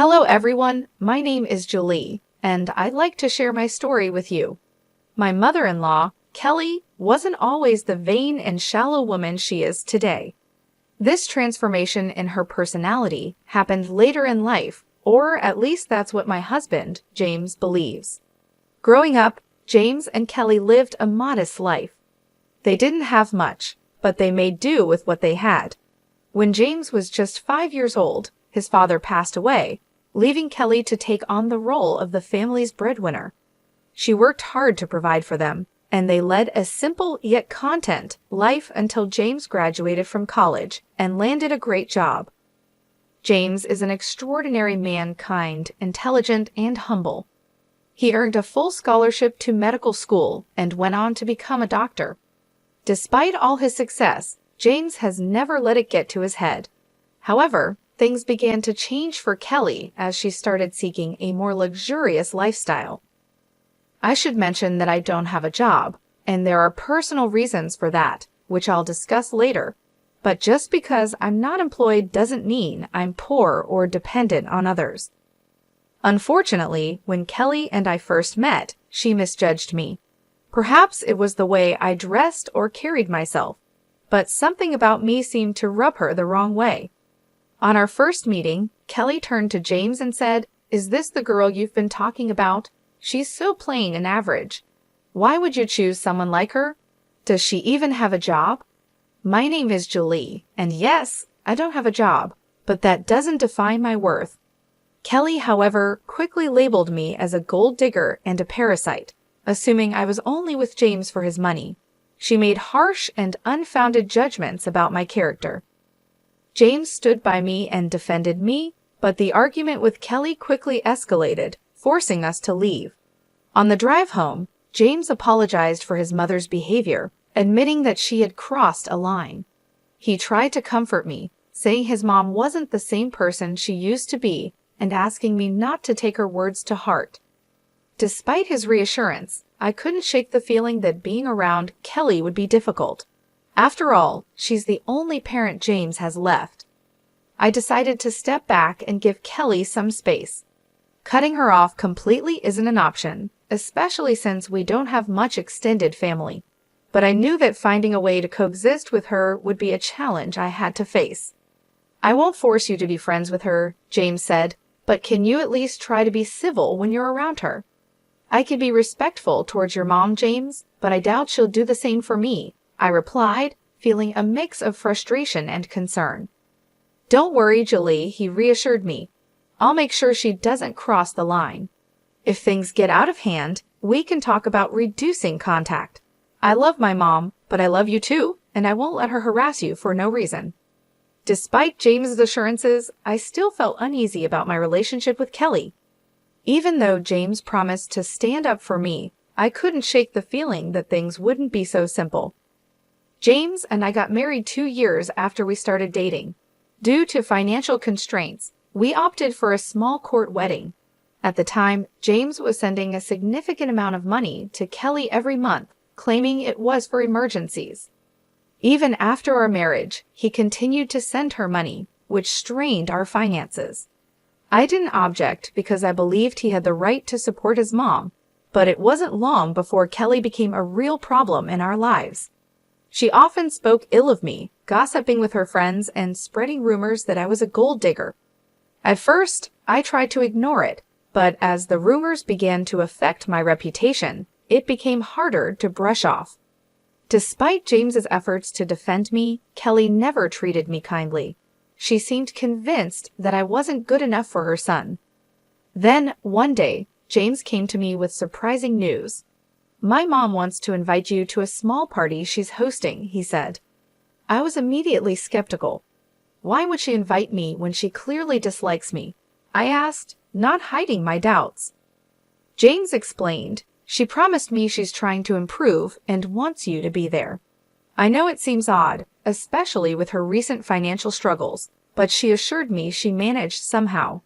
Hello everyone, my name is Julie, and I'd like to share my story with you. My mother-in-law, Kelly, wasn't always the vain and shallow woman she is today. This transformation in her personality happened later in life, or at least that's what my husband, James, believes. Growing up, James and Kelly lived a modest life. They didn't have much, but they made do with what they had. When James was just 5 years old, his father passed away, leaving Kelly to take on the role of the family's breadwinner. She worked hard to provide for them, and they led a simple yet content life until James graduated from college and landed a great job. James is an extraordinary man, kind, intelligent, and humble. He earned a full scholarship to medical school and went on to become a doctor. Despite all his success, James has never let it get to his head. However, things began to change for Kelly as she started seeking a more luxurious lifestyle. I should mention that I don't have a job, and there are personal reasons for that, which I'll discuss later. But just because I'm not employed doesn't mean I'm poor or dependent on others. Unfortunately, when Kelly and I first met, she misjudged me. Perhaps it was the way I dressed or carried myself, but something about me seemed to rub her the wrong way. On our first meeting, Kelly turned to James and said, "Is this the girl you've been talking about? She's so plain and average. Why would you choose someone like her? Does she even have a job?" My name is Julie, and yes, I don't have a job, but that doesn't define my worth. Kelly, however, quickly labeled me as a gold digger and a parasite, assuming I was only with James for his money. She made harsh and unfounded judgments about my character. James stood by me and defended me, but the argument with Kelly quickly escalated, forcing us to leave. On the drive home, James apologized for his mother's behavior, admitting that she had crossed a line. He tried to comfort me, saying his mom wasn't the same person she used to be and asking me not to take her words to heart. Despite his reassurance, I couldn't shake the feeling that being around Kelly would be difficult. After all, she's the only parent James has left. I decided to step back and give Kelly some space. Cutting her off completely isn't an option, especially since we don't have much extended family. But I knew that finding a way to coexist with her would be a challenge I had to face. "I won't force you to be friends with her," James said, "but can you at least try to be civil when you're around her?" "I can be respectful towards your mom, James, but I doubt she'll do the same for me," I replied, feeling a mix of frustration and concern. "Don't worry, Julie," he reassured me. "I'll make sure she doesn't cross the line. If things get out of hand, we can talk about reducing contact. I love my mom, but I love you too, and I won't let her harass you for no reason." Despite James's assurances, I still felt uneasy about my relationship with Kelly. Even though James promised to stand up for me, I couldn't shake the feeling that things wouldn't be so simple. James and I got married 2 years after we started dating. Due to financial constraints, we opted for a small court wedding. At the time, James was sending a significant amount of money to Kelly every month, claiming it was for emergencies. Even after our marriage, he continued to send her money, which strained our finances. I didn't object because I believed he had the right to support his mom, but it wasn't long before Kelly became a real problem in our lives. She often spoke ill of me, gossiping with her friends and spreading rumors that I was a gold digger. At first, I tried to ignore it, but as the rumors began to affect my reputation, it became harder to brush off. Despite James's efforts to defend me, Kelly never treated me kindly. She seemed convinced that I wasn't good enough for her son. Then, one day, James came to me with surprising news. "My mom wants to invite you to a small party she's hosting," he said. I was immediately skeptical. "Why would she invite me when she clearly dislikes me?" I asked, not hiding my doubts. James explained, "She promised me she's trying to improve and wants you to be there." I know it seems odd, especially with her recent financial struggles, but she assured me she managed somehow.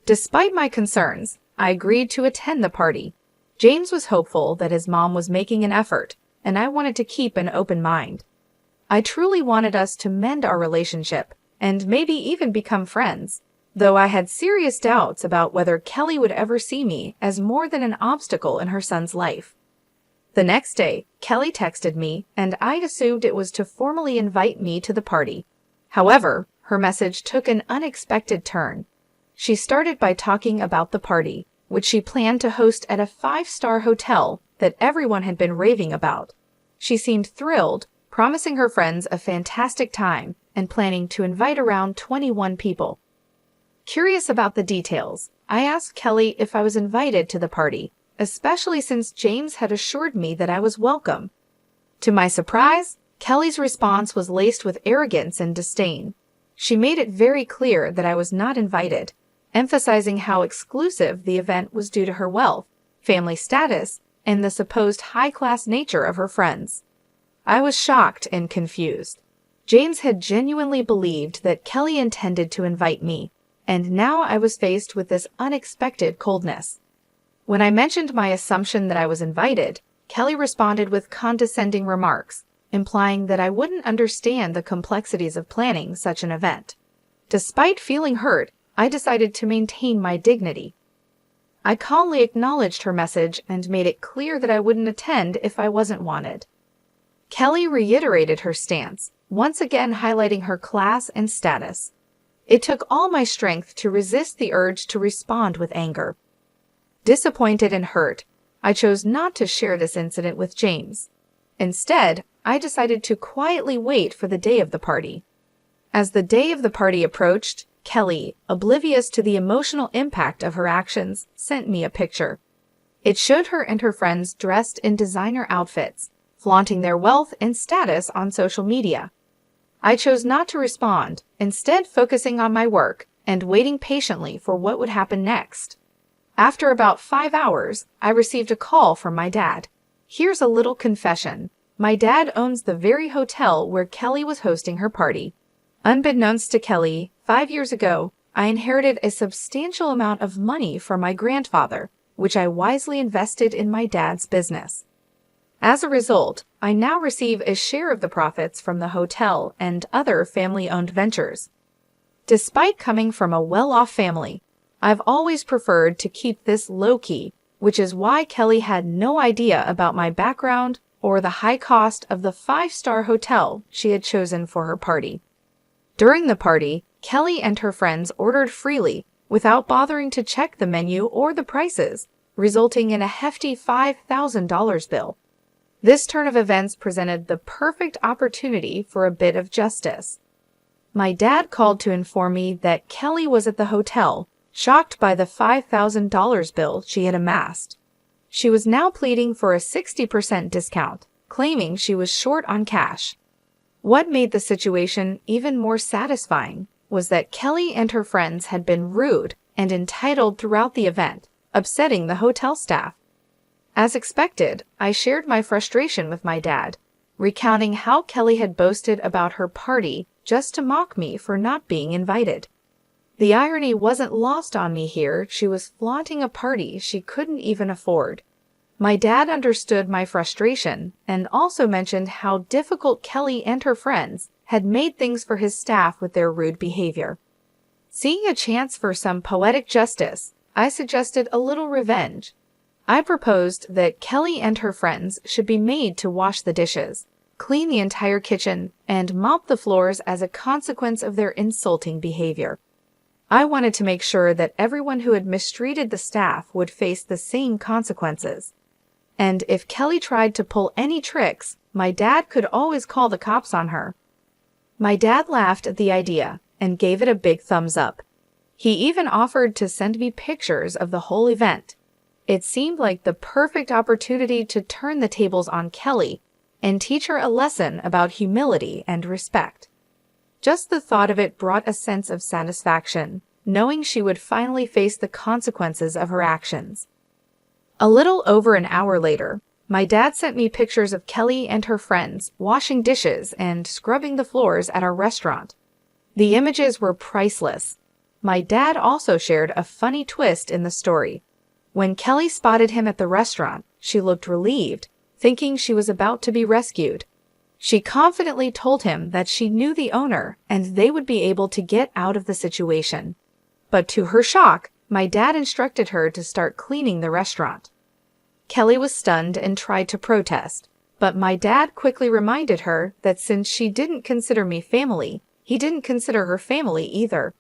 Despite my concerns, I agreed to attend the party. James was hopeful that his mom was making an effort, and I wanted to keep an open mind. I truly wanted us to mend our relationship and maybe even become friends. though I had serious doubts about whether Kelly would ever see me as more than an obstacle in her son's life. The next day, Kelly texted me, and I'd assumed it was to formally invite me to the party. However, her message took an unexpected turn. She started by talking about the party, which she planned to host at a 5-star hotel that everyone had been raving about. She seemed thrilled, promising her friends a fantastic time and planning to invite around 21 people. Curious about the details, I asked Kelly if I was invited to the party, especially since James had assured me that I was welcome. To my surprise, Kelly's response was laced with arrogance and disdain. She made it very clear that I was not invited, emphasizing how exclusive the event was due to her wealth, family status, and the supposed high-class nature of her friends. I was shocked and confused. James had genuinely believed that Kelly intended to invite me, and now I was faced with this unexpected coldness. When I mentioned my assumption that I was invited, Kelly responded with condescending remarks, implying that I wouldn't understand the complexities of planning such an event. Despite feeling hurt, I decided to maintain my dignity. I calmly acknowledged her message and made it clear that I wouldn't attend if I wasn't wanted. Kelly reiterated her stance, once again highlighting her class and status. It took all my strength to resist the urge to respond with anger. Disappointed and hurt, I chose not to share this incident with James. Instead, I decided to quietly wait for the day of the party. As the day of the party approached, Kelly, oblivious to the emotional impact of her actions, sent me a picture. It showed her and her friends dressed in designer outfits, flaunting their wealth and status on social media. I chose not to respond, instead focusing on my work and waiting patiently for what would happen next. After about 5 hours, I received a call from my dad. Here's a little confession. My dad owns the very hotel where Kelly was hosting her party. Unbeknownst to Kelly, 5 years ago, I inherited a substantial amount of money from my grandfather, which I wisely invested in my dad's business. As a result, I now receive a share of the profits from the hotel and other family-owned ventures. Despite coming from a well-off family, I've always preferred to keep this low-key, which is why Kelly had no idea about my background or the high cost of the 5-star hotel she had chosen for her party. During the party, Kelly and her friends ordered freely without bothering to check the menu or the prices, resulting in a hefty $5,000 bill. This turn of events presented the perfect opportunity for a bit of justice. My dad called to inform me that Kelly was at the hotel, shocked by the $5,000 bill she had amassed. She was now pleading for a 60% discount, claiming she was short on cash. What made the situation even more satisfying was that Kelly and her friends had been rude and entitled throughout the event, upsetting the hotel staff. As expected, I shared my frustration with my dad, recounting how Kelly had boasted about her party just to mock me for not being invited. The irony wasn't lost on me here. She was flaunting a party she couldn't even afford. My dad understood my frustration and also mentioned how difficult Kelly and her friends had made things for his staff with their rude behavior. Seeing a chance for some poetic justice, I suggested a little revenge. I proposed that Kelly and her friends should be made to wash the dishes, clean the entire kitchen, and mop the floors as a consequence of their insulting behavior. I wanted to make sure that everyone who had mistreated the staff would face the same consequences. And if Kelly tried to pull any tricks, my dad could always call the cops on her. My dad laughed at the idea and gave it a big thumbs up. He even offered to send me pictures of the whole event. It seemed like the perfect opportunity to turn the tables on Kelly and teach her a lesson about humility and respect. Just the thought of it brought a sense of satisfaction, knowing she would finally face the consequences of her actions. A little over an hour later, my dad sent me pictures of Kelly and her friends washing dishes and scrubbing the floors at our restaurant. The images were priceless. My dad also shared a funny twist in the story. When Kelly spotted him at the restaurant, she looked relieved, thinking she was about to be rescued. She confidently told him that she knew the owner and they would be able to get out of the situation. But to her shock, my dad instructed her to start cleaning the restaurant. Kelly was stunned and tried to protest, but my dad quickly reminded her that since she didn't consider me family, he didn't consider her family either.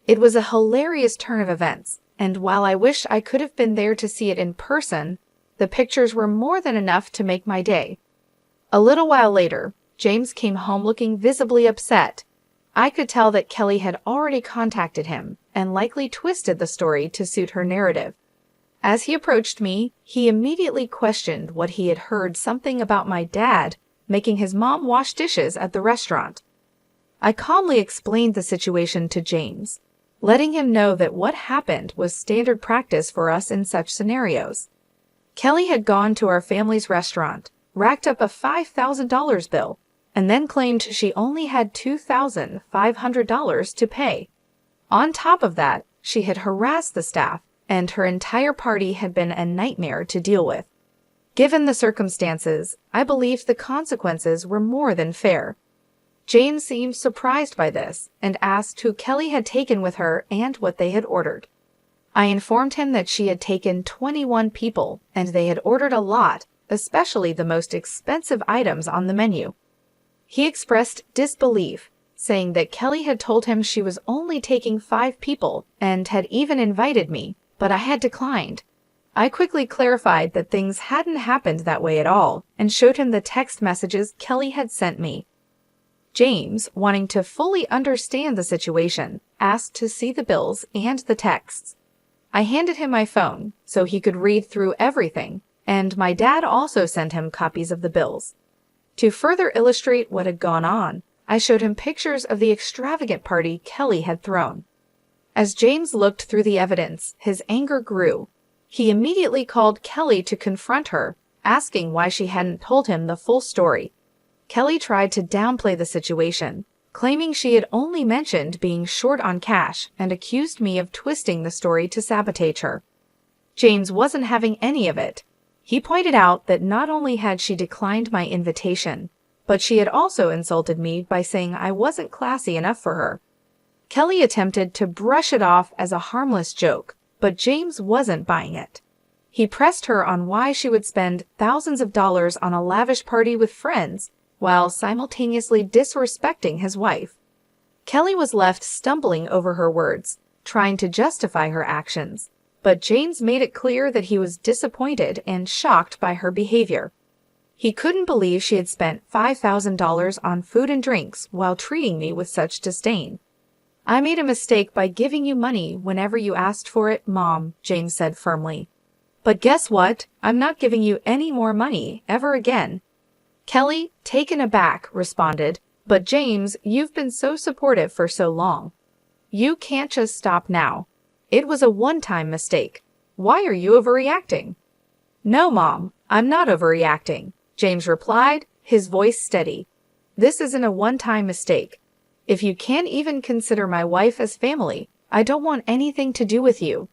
It was a hilarious turn of events, and while I wish I could have been there to see it in person, the pictures were more than enough to make my day. A little while later, James came home looking visibly upset. I could tell that Kelly had already contacted him and likely twisted the story to suit her narrative. As he approached me, he immediately questioned what he had heard something about my dad making his mom wash dishes at the restaurant. I calmly explained the situation to James, letting him know that what happened was standard practice for us in such scenarios. Kelly had gone to our family's restaurant, racked up a $5,000 bill, and then claimed she only had $2,500 to pay. On top of that, she had harassed the staff, and her entire party had been a nightmare to deal with. Given the circumstances, I believed the consequences were more than fair. James seemed surprised by this and asked who Kelly had taken with her and what they had ordered. I informed him that she had taken 21 people and they had ordered a lot, especially the most expensive items on the menu. He expressed disbelief, saying that Kelly had told him she was only taking 5 people and had even invited me, but I had declined. I quickly clarified that things hadn't happened that way at all and showed him the text messages Kelly had sent me. James, wanting to fully understand the situation, asked to see the bills and the texts. I handed him my phone so he could read through everything, and my dad also sent him copies of the bills. To further illustrate what had gone on, I showed him pictures of the extravagant party Kelly had thrown. As James looked through the evidence, his anger grew. He immediately called Kelly to confront her, asking why she hadn't told him the full story. Kelly tried to downplay the situation, claiming she had only mentioned being short on cash and accused me of twisting the story to sabotage her. James wasn't having any of it. He pointed out that not only had she declined my invitation, but she had also insulted me by saying I wasn't classy enough for her. Kelly attempted to brush it off as a harmless joke, but James wasn't buying it. He pressed her on why she would spend thousands of dollars on a lavish party with friends while simultaneously disrespecting his wife. Kelly was left stumbling over her words, trying to justify her actions, but James made it clear that he was disappointed and shocked by her behavior. He couldn't believe she had spent $5,000 on food and drinks while treating me with such disdain. "I made a mistake by giving you money whenever you asked for it, Mom," James said firmly. "But guess what? I'm not giving you any more money ever again." Kelly, taken aback, responded, "But James, you've been so supportive for so long. You can't just stop now. It was a one-time mistake. Why are you overreacting?" "No, Mom, I'm not overreacting," James replied, his voice steady. "This isn't a one-time mistake. If you can't even consider my wife as family, I don't want anything to do with you.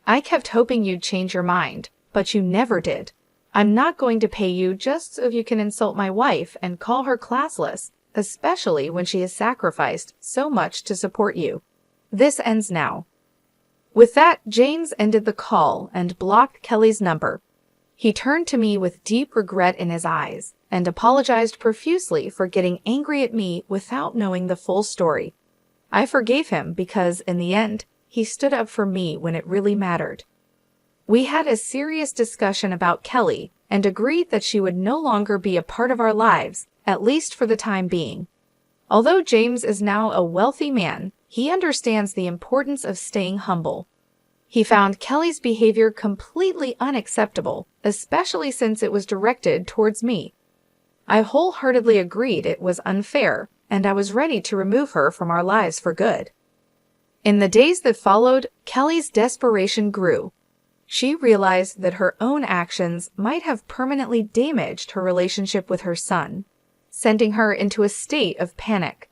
I kept hoping you'd change your mind, but you never did. I'm not going to pay you just so you can insult my wife and call her classless, especially when she has sacrificed so much to support you. This ends now." With that, James ended the call and blocked Kelly's number. He turned to me with deep regret in his eyes and apologized profusely for getting angry at me without knowing the full story. I forgave him because, in the end, he stood up for me when it really mattered. We had a serious discussion about Kelly and agreed that she would no longer be a part of our lives, at least for the time being. Although James is now a wealthy man, he understands the importance of staying humble. He found Kelly's behavior completely unacceptable, especially since it was directed towards me. I wholeheartedly agreed it was unfair, and I was ready to remove her from our lives for good. In the days that followed, Kelly's desperation grew. She realized that her own actions might have permanently damaged her relationship with her son, sending her into a state of panic.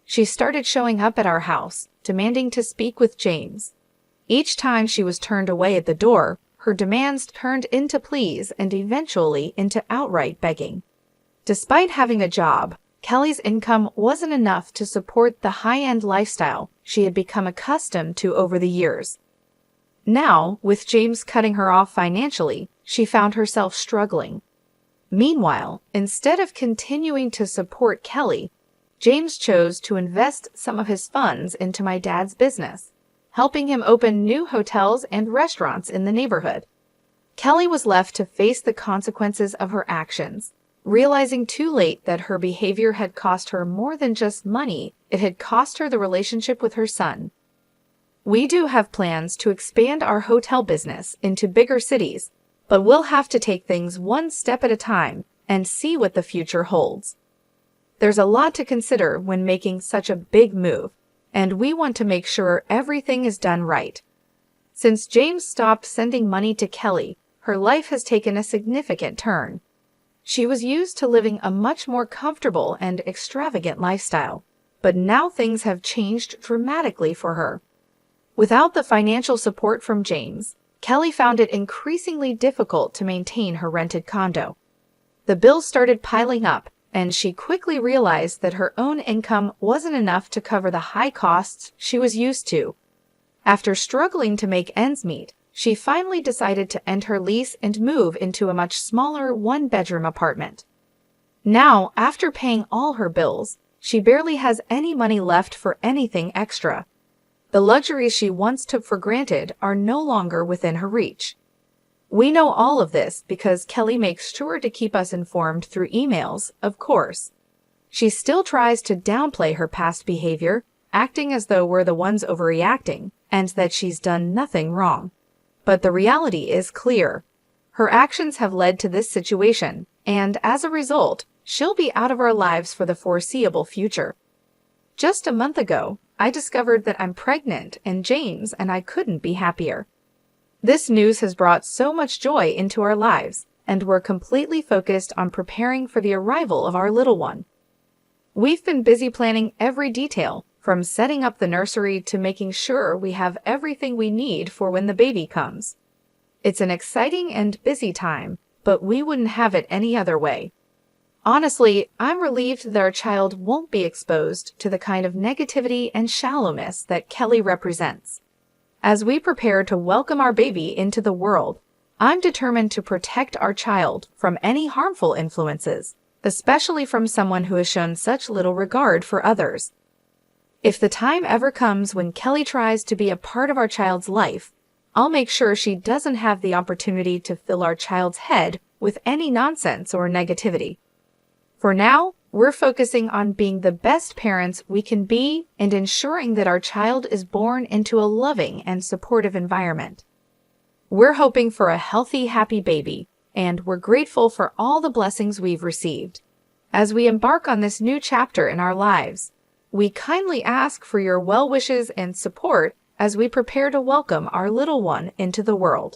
She started showing up at our house, demanding to speak with James. Each time she was turned away at the door, her demands turned into pleas and eventually into outright begging. Despite having a job, Kelly's income wasn't enough to support the high-end lifestyle she had become accustomed to over the years. Now, with James cutting her off financially, she found herself struggling. Meanwhile, instead of continuing to support Kelly, James chose to invest some of his funds into my dad's business, helping him open new hotels and restaurants in the neighborhood. Kelly was left to face the consequences of her actions, realizing too late that her behavior had cost her more than just money, it had cost her the relationship with her son. We do have plans to expand our hotel business into bigger cities, but we'll have to take things one step at a time and see what the future holds. There's a lot to consider when making such a big move, and we want to make sure everything is done right. Since James stopped sending money to Kelly, her life has taken a significant turn. She was used to living a much more comfortable and extravagant lifestyle, but now things have changed dramatically for her. Without the financial support from James, Kelly found it increasingly difficult to maintain her rented condo. The bills started piling up, and she quickly realized that her own income wasn't enough to cover the high costs she was used to. After struggling to make ends meet, she finally decided to end her lease and move into a much smaller one-bedroom apartment. Now, after paying all her bills, she barely has any money left for anything extra. The luxuries she once took for granted are no longer within her reach. We know all of this because Kelly makes sure to keep us informed through emails, of course. She still tries to downplay her past behavior, acting as though we're the ones overreacting and that she's done nothing wrong. But the reality is clear. Her actions have led to this situation, and as a result, she'll be out of our lives for the foreseeable future. Just a month ago, I discovered that I'm pregnant, and James and I couldn't be happier. This news has brought so much joy into our lives, and we're completely focused on preparing for the arrival of our little one. We've been busy planning every detail, from setting up the nursery to making sure we have everything we need for when the baby comes. It's an exciting and busy time, but we wouldn't have it any other way. Honestly, I'm relieved that our child won't be exposed to the kind of negativity and shallowness that Kelly represents. As we prepare to welcome our baby into the world, I'm determined to protect our child from any harmful influences, especially from someone who has shown such little regard for others. If the time ever comes when Kelly tries to be a part of our child's life, I'll make sure she doesn't have the opportunity to fill our child's head with any nonsense or negativity. For now, we're focusing on being the best parents we can be and ensuring that our child is born into a loving and supportive environment. We're hoping for a healthy, happy baby, and we're grateful for all the blessings we've received. As we embark on this new chapter in our lives, we kindly ask for your well wishes and support as we prepare to welcome our little one into the world.